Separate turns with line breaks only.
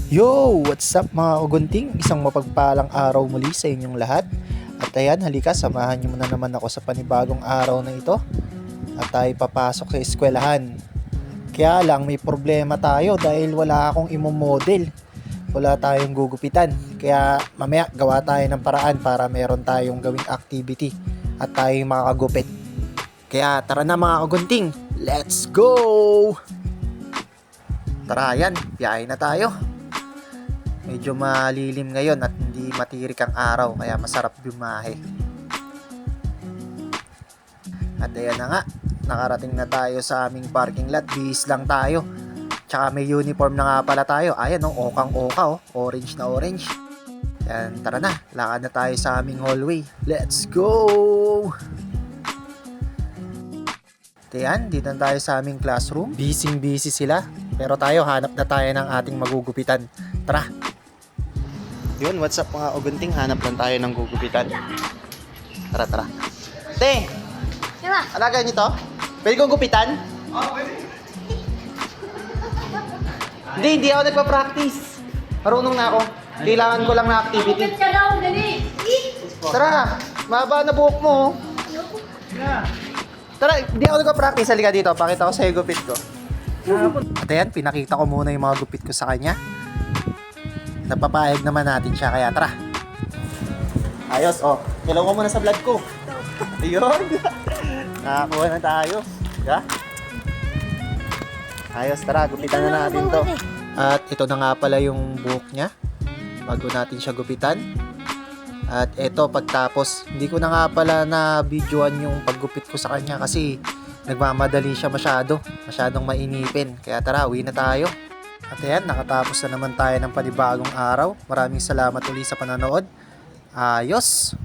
Yo! What's up mga kugunting? Isang mapagpalang araw muli sa inyong lahat. At ayan, halika, samahan niyo na naman ako sa panibagong araw na ito. At tayo papasok sa eskwelahan. Kaya lang may problema tayo dahil wala akong imomodel. Wala tayong gugupitan. Kaya mamaya gawa tayo ng paraan para meron tayong gawing activity at tayo makakagupit. Kaya tara na mga kugunting, let's go! Tara yan, biyahe na tayo. Medyo malilim ngayon at hindi matirik ang araw kaya masarap bumahe. At ayan na nga, nakarating na tayo sa aming parking lot. Bihis lang tayo. Tsaka may uniform na nga pala tayo. Ayan o, okang-oka o, orange na orange. Ayan, tara na, lakad na tayo sa aming hallway. Let's go! At ayan, dito na tayo sa aming classroom. Busy sila. Pero tayo, hanap na tayo ng ating magugupitan. Tara! Yun, what's up mga ugunting? Hanap lang tayo ng gugupitan. Tara. Te!
Diba?
Alaga nyo to? Pwede kong gupitan?
Oo, pwede.
Hindi ako nagpa-practice. Marunong na ako. Kailangan ko lang na activity.
Gupit ka daw, dali.
Tara! Mahaba na buhok mo. Tara, hindi ako nagpa-practice. Halika dito, pakita ko sa'yo gupit ko. At ayan, pinakita ko muna yung mga gupit ko sa kanya. Napapayag naman natin siya, kaya tara. Ayos, oh. Kilaw ko muna sa vlog ko. Ayun. Nakakuha na tayo. Yeah? Ayos, tara. Gupitan na natin to. At ito na nga pala yung buhok niya. Bago natin siya gupitan. At ito, pagtapos, hindi ko na nga pala na videoan yung paggupit ko sa kanya kasi nagmamadali siya masyado. Masyadong mainipin. Kaya tara, uwi na tayo. At ayan, nakatapos na naman tayo ng panibagong araw. Maraming salamat ulit sa panonood. Ayos!